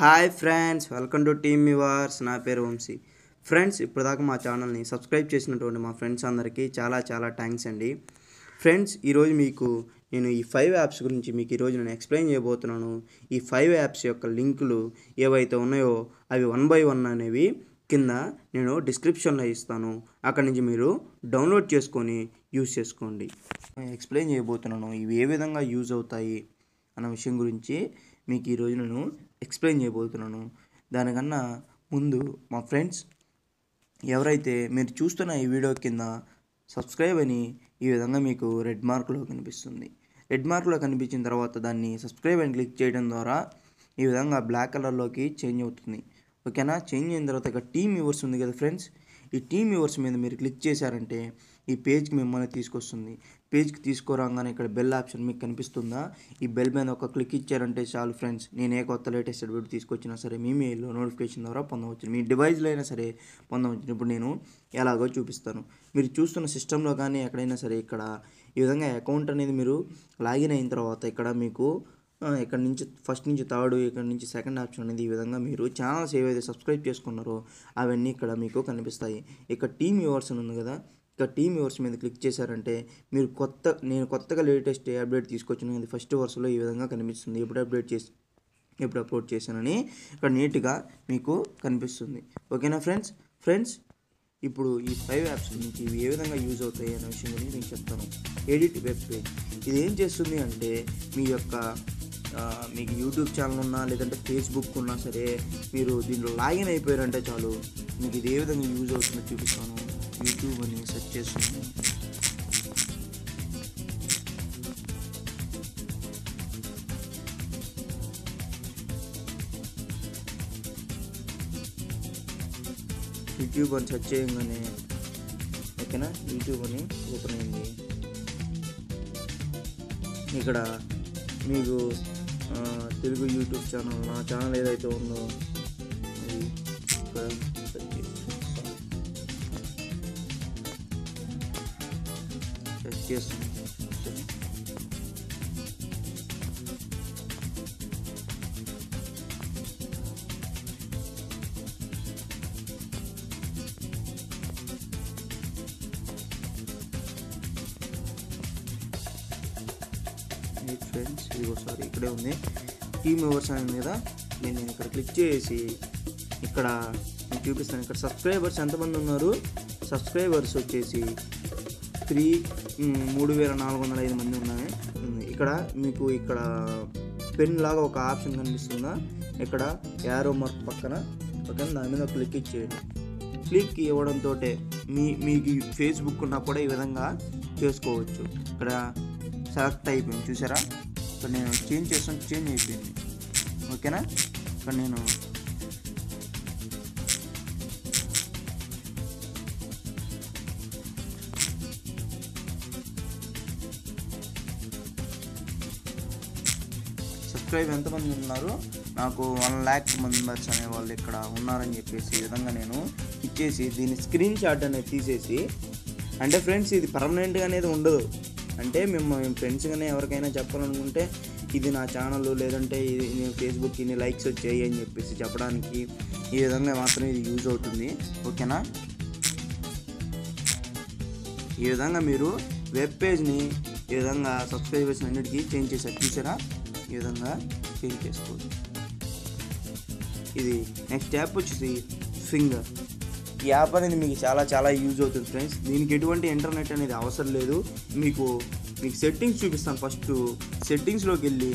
Hi friends, welcome to team yours. నా పేరు Vamsi. Friends, ఇప్పటిదాకా మా ఛానల్ని సబ్స్క్రైబ్ చేసినటువంటి మా ఫ్రెండ్స్ అందరికీ చాలా చాలా థ్యాంక్స్ అండి. ఫ్రెండ్స్, ఈరోజు నేను ఈ 5 యాప్స్ గురించి ఈరోజు నేను ఎక్స్ప్లెయిన్ చేయబోతున్నాను. ఈ 5 యాప్స్ యొక్క లింకులు ఏవైతే ఉన్నాయో అవి 1 by 1 అనేవి కింద నేను డిస్క్రిప్షన్లో ఇస్తాను. అక్కడి నుంచి మీరు డౌన్లోడ్ చేసుకొని యూజ్ చేసుకోండి. ఎక్స్ప్లెయిన్ చేయబోతున్నాను ఇవి ఏ విధంగా యూజ్ అవుతాయి అన్న విషయం గురించి మీకు ఈరోజు నేను ఎక్స్ప్లెయిన్ చేయబోతున్నాను. దానికన్నా ముందు మా ఫ్రెండ్స్ ఎవరైతే మీరు చూస్తున్న ఈ వీడియో కింద సబ్స్క్రైబ్ అని ఈ విధంగా మీకు రెడ్ మార్క్లో కనిపిస్తుంది. రెడ్ మార్క్లో కనిపించిన తర్వాత దాన్ని సబ్స్క్రైబ్ అని క్లిక్ చేయడం ద్వారా ఈ విధంగా బ్లాక్ కలర్లోకి చేంజ్ అవుతుంది. ఓకేనా? చేంజ్ అయిన తర్వాత ఇక టీమ్ వ్యూవర్స్ ఉంది కదా ఫ్రెండ్స్, ఈ టీమ్ వ్యూవర్స్ మీద మీరు క్లిక్ చేశారంటే ఈ పేజ్కి మిమ్మల్ని తీసుకొస్తుంది. పేజ్కి తీసుకురాగానే ఇక్కడ బెల్ ఆప్షన్ మీకు కనిపిస్తుందా? ఈ బెల్ మీద ఒక క్లిక్ ఇచ్చారంటే చాలు ఫ్రెండ్స్, నేను ఏ కొత్త లేటెస్ట్ వీడియో తీసుకొచ్చినా సరే మీ మెయిల్లో నోటిఫికేషన్ ద్వారా పొందవచ్చు. మీ డివైస్లో అయినా సరే పొందవచ్చు. ఇప్పుడు నేను ఎలాగో చూపిస్తాను. మీరు చూస్తున్న సిస్టంలో కానీ ఎక్కడైనా సరే ఇక్కడ ఈ విధంగా అకౌంట్ అనేది మీరు లాగిన్ అయిన తర్వాత ఇక్కడ మీకు ఇక్కడ నుంచి ఫస్ట్ నుంచి థర్డ్, ఇక్కడ నుంచి సెకండ్ ఆప్షన్ అనేది ఈ విధంగా మీరు ఛానల్స్ ఏవైతే సబ్స్క్రైబ్ చేసుకున్నారో అవన్నీ ఇక్కడ మీకు కనిపిస్తాయి. ఇక్కడ టీమ్ వ్యూవర్స్ ఉంది కదా, ఇక్కడ టీమ్ వ్యూవర్స్ మీద క్లిక్ చేశారంటే మీరు నేను కొత్తగా లేటెస్ట్ అప్డేట్ తీసుకొచ్చిన అది ఫస్ట్ వర్స్లో ఈ విధంగా కనిపిస్తుంది. ఎప్పుడు అప్లోడ్ చేశానని ఇక్కడ నీట్గా మీకు కనిపిస్తుంది. ఓకేనా ఫ్రెండ్స్, ఇప్పుడు ఈ 5 యాప్స్ గురించి ఇవి ఏ విధంగా యూజ్ అవుతాయి అనే విషయం గురించి నేను చెప్తాను. ఎడిట్ వెబ్ పేజ్ ఇది ఏం చేస్తుంది అంటే మీకు యూట్యూబ్ ఛానల్ ఉన్నా లేదంటే ఫేస్బుక్ ఉన్నా సరే మీరు దీంట్లో లాగిన్ అయిపోయారంటే చాలు మీకు ఇది ఏ విధంగా యూజ్ అవుతుందో చూపిస్తాను. యూట్యూబ్ అని సెర్చ్ చేస్తున్నాను. యూట్యూబ్ అని సెర్చ్ చేయగానే ఓకేనా, యూట్యూబ్ అని ఓపెన్ అయింది. ఇక్కడ మీకు తెలుగు యూట్యూబ్ ఛానల్, నా ఛానల్ ఏదైతే ఉందో అది ఇక్కడ సెర్చ్ చేస్తాను. ఫ్రెండ్స్, ఇదిగోసారి ఇక్కడే ఉంది టీమ్ వ్యూవర్స్ అనే మీద నేను ఇక్కడ క్లిక్ చేసి ఇక్కడ నేను చూపిస్తాను. ఇక్కడ సబ్స్క్రైబర్స్ ఎంతమంది ఉన్నారు? సబ్స్క్రైబర్స్ వచ్చేసి 3405 మంది ఉన్నాయి. ఇక్కడ మీకు ఇక్కడ పెన్ లాగా ఒక ఆప్షన్ కనిపిస్తుందా? ఇక్కడ యారో మార్క్ పక్కన ఓకేనా, దాని మీద క్లిక్ ఇచ్చేయండి. క్లిక్ ఇవ్వడంతో మీకు ఫేస్బుక్ ఉన్నా కూడా ఈ విధంగా చేసుకోవచ్చు. ఇక్కడ సెలెక్ట్ అయిపోయింది చూసారా? ఇక్కడ నేను చేంజ్ అయిపోయింది. ఓకేనా? ఇక్కడ నేను సబ్స్క్రైబ్ ఎంతమంది ఉన్నారు? నాకు 1 lakh మెంబర్స్ అనే వాళ్ళు ఇక్కడ ఉన్నారని చెప్పేసి ఈ విధంగా నేను ఇచ్చేసి దీన్ని స్క్రీన్ షాట్ అనేది తీసేసి, అంటే ఫ్రెండ్స్ ఇది పర్మనెంట్గా అనేది ఉండదు. అంటే మేము ఫ్రెండ్స్గానే ఎవరికైనా చెప్పాలనుకుంటే ఇది నా ఛానల్ లేదంటే ఇది నేను ఫేస్బుక్ ఇన్ని లైక్స్ వచ్చాయి అని చెప్పేసి చెప్పడానికి ఈ విధంగా మాత్రం ఇది యూజ్ అవుతుంది. ఓకేనా? ఈ విధంగా మీరు వెబ్ పేజ్ని ఈ విధంగా సబ్స్క్రైబర్స్ అన్నిటికీ చేంజ్ చేశారు చూసారా? ఈ విధంగా చేంజ్ చేసుకోవచ్చు. ఇది నెక్స్ట్ యాప్ వచ్చేసి ఫింగర్. ఈ యాప్ అనేది మీకు చాలా చాలా యూజ్ అవుతుంది ఫ్రెండ్స్. దీనికి ఎటువంటి ఇంటర్నెట్ అనేది అవసరం లేదు. మీకు సెట్టింగ్స్ చూపిస్తాను. ఫస్ట్ సెట్టింగ్స్లోకి వెళ్ళి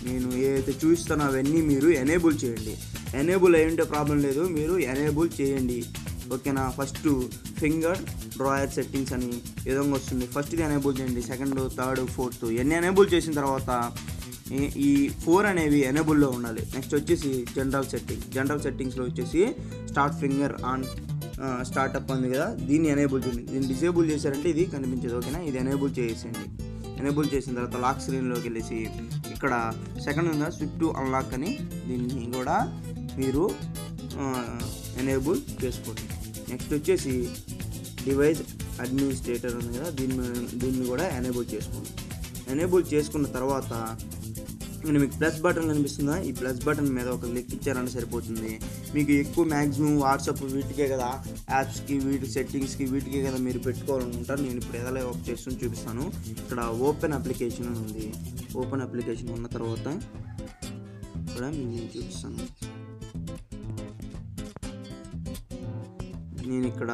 నేను ఏదైతే చూపిస్తానో అవన్నీ మీరు ఎనేబుల్ చేయండి. ఎనేబుల్ అయ్యింటే ప్రాబ్లం లేదు, మీరు ఎనేబుల్ చేయండి. ఓకేనా? ఫస్ట్ ఫింగర్ డ్రాయర్ సెట్టింగ్స్ అని ఈ విధంగా వస్తుంది. ఫస్ట్ ఇది ఎనేబుల్ చేయండి. సెకండ్, థర్డ్, ఫోర్త్ ఇవన్నీ ఎనేబుల్ చేసిన తర్వాత ఈ 4 అనేవి ఎనేబుల్లో ఉండాలి. నెక్స్ట్ వచ్చేసి జనరల్ సెట్టింగ్స్లో వచ్చేసి స్టార్ట్ ఫింగర్ ఆన్ స్టార్ట్అప్ ఉంది కదా, దీన్ని ఎనేబుల్ చేయండి. దీన్ని డిసేబుల్ చేశారంటే ఇది కనిపించదు. ఓకేనా? ఇది ఎనేబుల్ చేసేయండి. ఎనేబుల్ చేసిన తర్వాత లాక్ స్క్రీన్లోకి వెళ్ళేసి ఇక్కడ సెకండ్ ఉందా స్విఫ్ట్ టు అన్లాక్ అని, దీన్ని కూడా మీరు ఎనేబుల్ చేసుకోండి. నెక్స్ట్ వచ్చేసి డివైస్ అడ్మినిస్ట్రేటర్ ఉంది కదా, దీన్ని కూడా ఎనేబుల్ చేసుకోండి. ఎనేబుల్ చేసుకున్న తర్వాత ఇక్కడ మీకు ప్లస్ బటన్ కనిపిస్తుందా, ఈ ప్లస్ బటన్ మీద ఒక క్లిక్ ఇచ్చారంటే సరిపోతుంది. మీకు ఎక్కువ మ్యాక్సిమం వాట్సాప్ వీటికే కదా, యాప్స్కి వీటి సెట్టింగ్స్కి వీటికే కదా మీరు పెట్టుకోవాలనుకుంటారు. నేను ఇప్పుడు ఎలా ఓపెన్ చేసి చూపిస్తాను. ఇక్కడ ఓపెన్ అప్లికేషన్ అని ఉంది. ఓపెన్ అప్లికేషన్ ఉన్న తర్వాత ఇక్కడ నేను చూపిస్తాను. నేను ఇక్కడ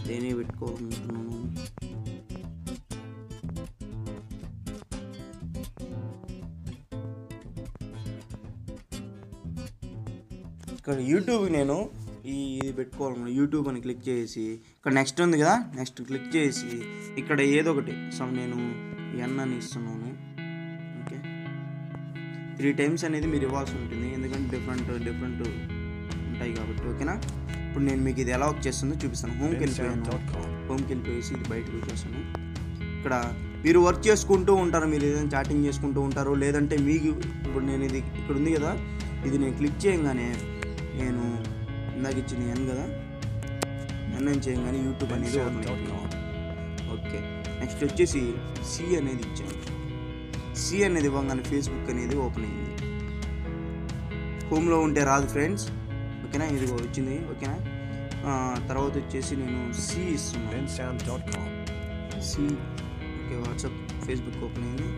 దేని పెట్టుకోవాలనుకుంటున్నాను. ఇక్కడ యూట్యూబ్ నేను ఇది పెట్టుకోవాలన్నా యూట్యూబ్ అని క్లిక్ చేసి ఇక్కడ నెక్స్ట్ ఉంది కదా, నెక్స్ట్ క్లిక్ చేసి ఇక్కడ ఏదో ఒకటి నేను ఎన్ అని ఇస్తున్నాను. ఓకే, 3 times అనేది మీరు ఇవ్వాల్సి ఉంటుంది, ఎందుకంటే డిఫరెంట్ ఉంటాయి కాబట్టి. ఓకేనా, ఇప్పుడు నేను మీకు ఇది ఎలా వర్క్ చేస్తుందో చూపిస్తాను. హోమ్కి వెళ్ళిపోయేసి ఇది బయటకు వచ్చేస్తాను. ఇక్కడ మీరు వర్క్ చేసుకుంటూ ఉంటారు, మీరు ఏదైనా చాటింగ్ చేసుకుంటూ ఉంటారు, లేదంటే మీకు ఇప్పుడు నేను ఇది ఇక్కడ ఉంది కదా, ఇది నేను క్లిక్ చేయగానే నేను ఇందాక ఇచ్చింది ఎన్ కదా, ఎన్ చేయగానే యూట్యూబ్ అనేది ఓకే. నెక్స్ట్ వచ్చేసి సి అనేది ఇచ్చాను. సి అనేది ఇవ్వగానే ఫేస్బుక్ అనేది ఓపెన్ అయింది. హోమ్లో ఉంటే రాదు ఫ్రెండ్స్. ఓకేనా, ఇది వచ్చింది. ఓకేనా, తర్వాత వచ్చేసి నేను సి ఇస్తున్నాను. C okay, WhatsApp Facebook open అయింది.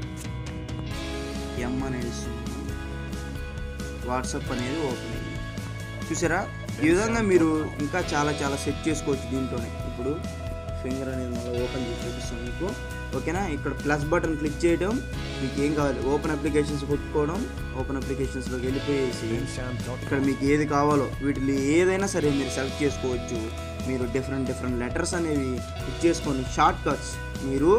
ఎం అనేది ఇస్తున్నాను. వాట్సాప్ అనేది ఓపెన్ అయింది. చూసారా, ఈ విధంగా మీరు ఇంకా చాలా సెట్ చేసుకోవచ్చు దీంట్లోనే. ఇప్పుడు ఫింగర్ అనేది మళ్ళీ ఓపెన్ చేసి చూపిస్తాను మీకు. ఓకేనా, ఇక్కడ ప్లస్ బటన్ క్లిక్ చేయడం, మీకు ఏం కావాలి ఓపెన్ అప్లికేషన్స్ కొట్టుకోవడం, ఓపెన్ అప్లికేషన్స్లోకి వెళ్ళిపోయేసి ఇక్కడ మీకు ఏది కావాలో వీటిలో ఏదైనా సరే మీరు సెలెక్ట్ చేసుకోవచ్చు. మీరు డిఫరెంట్ లెటర్స్ అనేవి ఇచ్చేసుకొని షార్ట్ కట్స్, మీరు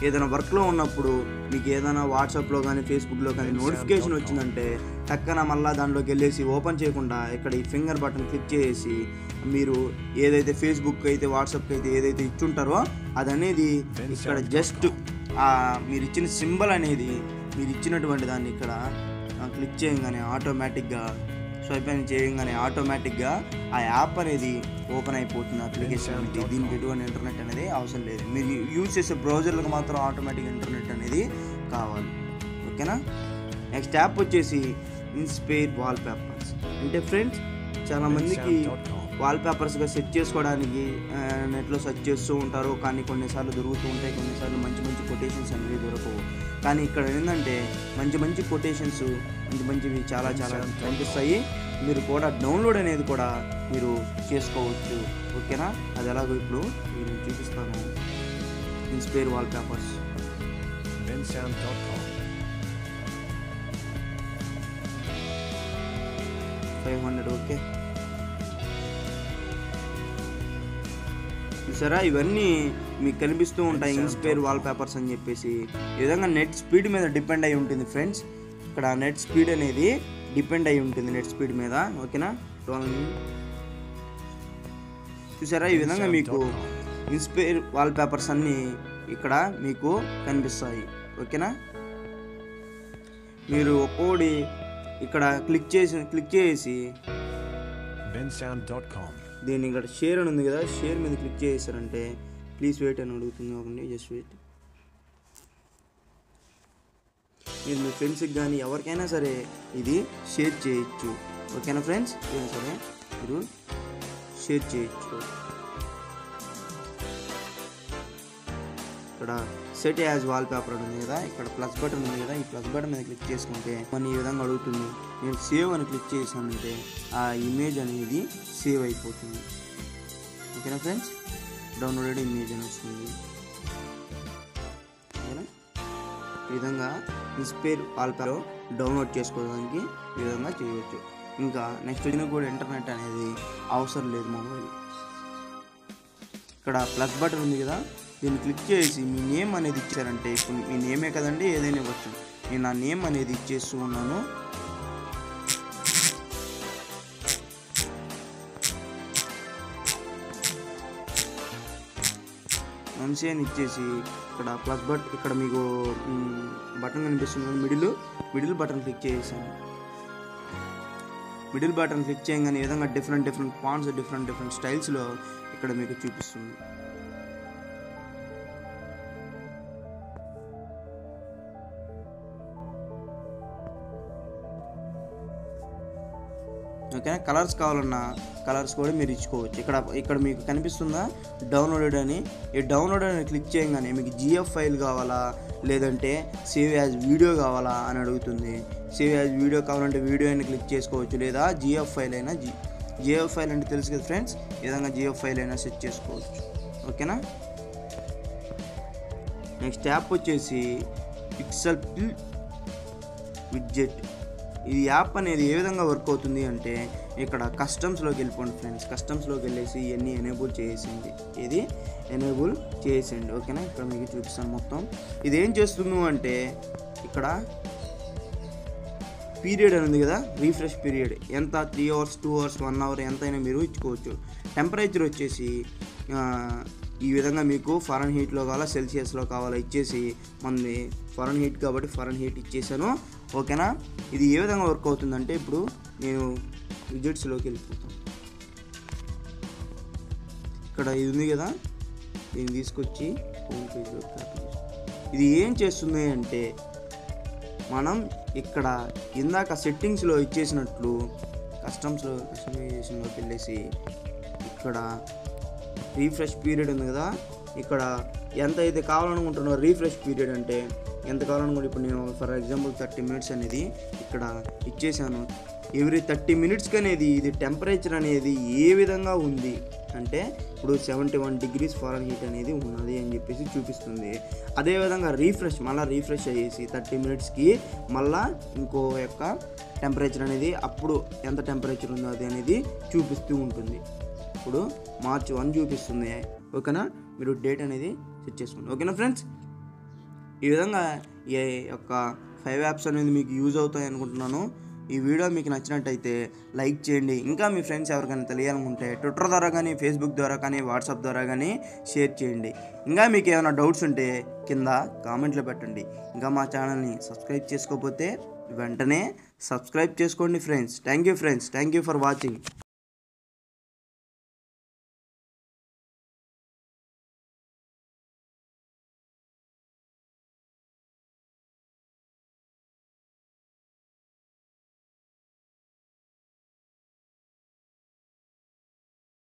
ఏదైనా వర్క్లో ఉన్నప్పుడు మీకు ఏదైనా వాట్సాప్లో కానీ ఫేస్బుక్లో కానీ నోటిఫికేషన్ వచ్చిందంటే టక్కన మళ్ళీ దాంట్లోకి వెళ్ళేసి ఓపెన్ చేయకుండా ఇక్కడ ఈ ఫింగర్ బటన్ క్లిక్ చేసి మీరు ఏదైతే ఫేస్బుక్ అయితే వాట్సాప్కి అయితే ఏదైతే ఇచ్చుంటారో అదనేది ఇక్కడ జస్ట్ మీరు ఇచ్చిన సింబల్ అనేది మీరు ఇచ్చినటువంటి దాన్ని ఇక్కడ క్లిక్ చేయగానే ఆటోమేటిక్గా స్వైప్ అని చేయగానే ఆటోమేటిక్గా ఆ యాప్ అనేది ఓపెన్ అయిపోతుంది, అప్లికేషన్ అనేది. దీనికి ఎటువంటి ఇంటర్నెట్ అనేది అవసరం లేదు. మీరు యూజ్ చేసే బ్రౌజర్లకు మాత్రం ఆటోమేటిక్ ఇంటర్నెట్ అనేది కావాలి. ఓకేనా, నెక్స్ట్ యాప్ వచ్చేసి ఇన్స్పైర్ వాల్ పేపర్స్. అంటే ఫ్రెండ్స్, చాలామందికి వాల్ పేపర్స్గా సెట్ చేసుకోవడానికి నెట్లో సెర్చ్ చేస్తూ ఉంటారు, కానీ కొన్నిసార్లు దొరుకుతూ ఉంటాయి, కొన్నిసార్లు మంచి కొటేషన్స్ అనేవి దొరకవు. కానీ ఇక్కడ ఏంటంటే మంచి కొటేషన్స్ మంచివి చాలా కనిపిస్తాయి. మీరు కూడా డౌన్లోడ్ అనేది కూడా మీరు చేసుకోవచ్చు. ఓకేనా, అది ఎలాగో ఇప్పుడు నేను చూపిస్తాను. Inspire wall papers $500. ఓకే, చూసారా, ఇవన్నీ మీకు కనిపిస్తూ ఉంటాయి ఇన్స్పైర్ వాల్ పేపర్స్ అని చెప్పేసి. ఈ విధంగా నెట్ స్పీడ్ మీద డిపెండ్ అయి ఉంటుంది ఫ్రెండ్స్. ఇక్కడ నెట్ స్పీడ్ అనేది డిపెండ్ అయి ఉంటుంది నెట్ స్పీడ్ మీద. ఓకేనా, చూసారా, ఈ విధంగా మీకు ఇన్స్పైర్ వాల్ పేపర్స్ అన్నీ ఇక్కడ మీకు కనిపిస్తాయి. ఓకేనా, మీరు ఒక్కోటి ఇక్కడ క్లిక్ చేసి దీన్ని ఇక్కడ షేర్ అని ఉంది కదా, షేర్ మీద క్లిక్ చేశారంటే ప్లీజ్ వెయిట్ అని అడుగుతుంది. ఒకటి జస్ట్ వెయిట్. మీరు మీ ఫ్రెండ్స్కి కానీ ఎవరికైనా సరే ఇది షేర్ చేయొచ్చు. ఓకేనా ఫ్రెండ్స్, ఏదైనా సరే మీరు షేర్ చేయొచ్చు. ఇక్కడ సెట్ యాజ్ వాల్ పేపర్ ఉంది కదా, ఇక్కడ ప్లస్ బటన్ ఉంది కదా, ఈ ప్లస్ బటన్ మీద క్లిక్ చేసుకుంటే మన ఈ విధంగా అడుగుతుంది. నేను సేవ్ అని క్లిక్ చేశానంటే ఆ ఇమేజ్ అనేది సేవ్ అయిపోతుంది. ఓకేనా ఫ్రెండ్స్, డౌన్లోడెడ్ ఇమేజ్ అని వస్తుంది. ఓకేనా, ఈ విధంగా ఇన్స్పైర్ వాల్ పేపర్ డౌన్లోడ్ చేసుకోవడానికి ఈ విధంగా చేయవచ్చు. ఇంకా నెక్స్ట్ వచ్చిన కూడా ఇంటర్నెట్ అనేది అవసరం లేదు మొబైల్. ఇక్కడ ప్లస్ బటన్ ఉంది కదా, దీన్ని క్లిక్ చేసి మీ నేమ్ అనేది ఇచ్చారంటే, ఇప్పుడు మీ నేమే కదండి, ఏదైనా ఇవ్వచ్చు. నేను నా నేమ్ అనేది ఇచ్చేస్తూ ఉన్నాను. వంశీ అని ఇచ్చేసి ఇక్కడ ప్లస్ ఇక్కడ మీకు బటన్ కనిపిస్తుంది, మిడిల్ బటన్ క్లిక్ చేసాను. మిడిల్ బటన్ క్లిక్ చేయగానే ఈ విధంగా డిఫరెంట్ ఫాంట్స్ డిఫరెంట్ స్టైల్స్లో ఇక్కడ మీకు చూపిస్తుంది. ఓకేనా. కలర్స్ కావాలన్నా కలర్స్ కూడా మీరు ఇచ్చుకోవచ్చు. ఇక్కడ మీకు కనిపిస్తుందా డౌన్లోడెడ్ అని, ఈ డౌన్లోడ్ అని క్లిక్ చేయగానే మీకు జిఎఫ్ ఫైల్ కావాలా లేదంటే సేవ్ యాజ్ వీడియో కావాలా అని అడుగుతుంది. సేవ్ యాజ్ వీడియో కావాలంటే వీడియో అయినా క్లిక్ చేసుకోవచ్చు, లేదా జిఎఫ్ ఫైల్ అయినా జిఎఫ్ ఫైల్ అంటే తెలుసు కదా ఫ్రెండ్స్, ఈ విధంగా జిఎఫ్ ఫైల్ అయినా సెట్ చేసుకోవచ్చు. ఓకేనా. నెక్స్ట్ యాప్ వచ్చేసి పిక్సెల్ విడ్జెట్. ఈ యాప్ అనేది ఏ విధంగా వర్క్ అవుతుంది అంటే ఇక్కడ కస్టమ్స్లోకి వెళ్ళిపోండి ఫ్రెండ్స్. కస్టమ్స్లోకి వెళ్ళేసి ఇవన్నీ ఎనేబుల్ చేసేయండి. ఓకేనా. ఇక్కడ మీకు చూపిస్తాను మొత్తం. ఇది ఏం చేస్తుంది అంటే ఇక్కడ పీరియడ్ అని ఉంది కదా, రీఫ్రెష్ పీరియడ్ ఎంత 3 hours 2 hours 1 hour ఎంతైనా మీరు ఇచ్చుకోవచ్చు. టెంపరేచర్ వచ్చేసి ఈ విధంగా మీకు ఫారెన్ హీట్లో కావాలా సెల్సియస్లో కావాలా ఇచ్చేసి, మనది ఫారెన్ హీట్ కాబట్టి ఫారెన్ హీట్ ఇచ్చేసాను. ఓకేనా. ఇది ఏ విధంగా వర్క్ అవుతుందంటే ఇప్పుడు నేను విజెట్స్లోకి వెళ్ళిపోతాను. ఇక్కడ ఇది ఉంది కదా, దీన్ని తీసుకొచ్చి హోమ్ పేజ్లో ఇది ఏం చేస్తుంది అంటే మనం ఇక్కడ ఇందాక సెట్టింగ్స్లో ఇచ్చేసినట్లు కస్టమైజేషన్లోకి వెళ్ళేసి ఇక్కడ రీఫ్రెష్ పీరియడ్ ఉంది కదా, ఇక్కడ ఎంత అయితే కావాలనుకుంటున్నారో రీఫ్రెష్ పీరియడ్ అంటే ఎంత కావాలనుకుంటే ఇప్పుడు నేను ఫర్ ఎగ్జాంపుల్ 30 minutes అనేది ఇక్కడ ఇచ్చేసాను. ఎవ్రీ 30 minutesకి అనేది ఇది టెంపరేచర్ అనేది ఏ విధంగా ఉంది అంటే ఇప్పుడు 71 degrees ఫారెన్ హీట్ అనేది ఉన్నది అని చెప్పేసి చూపిస్తుంది. అదేవిధంగా మళ్ళీ రీఫ్రెష్ అయ్యేసి 30 minutesకి మళ్ళీ ఇంకో యొక్క టెంపరేచర్ అనేది అప్పుడు ఎంత టెంపరేచర్ ఉందో అది అనేది చూపిస్తూ ఉంటుంది. ఇప్పుడు March 1 చూపిస్తుంది. ఓకేనా. మీరు డేట్ అనేది సెట్ చేసుకోండి. ఓకేనా ఫ్రెండ్స్. ఈ విధంగా ఈ యొక్క 5 యాప్స్ అనేది మీకు యూజ్ అవుతాయి అనుకుంటున్నాను. ఈ వీడియో మీకు నచ్చినట్టయితే లైక్ చేయండి. ఇంకా మీ ఫ్రెండ్స్ ఎవరికైనా తెలియాలనుకుంటే ట్విట్టర్ ద్వారా కానీ ఫేస్బుక్ ద్వారా కానీ వాట్సాప్ ద్వారా కానీ షేర్ చేయండి. ఇంకా మీకు ఏమైనా డౌట్స్ ఉంటే కింద కామెంట్లో పెట్టండి. ఇంకా మా ఛానల్ని సబ్స్క్రైబ్ చేసుకోకపోతే వెంటనే సబ్స్క్రైబ్ చేసుకోండి friends. Thank you friends. Thank you for watching.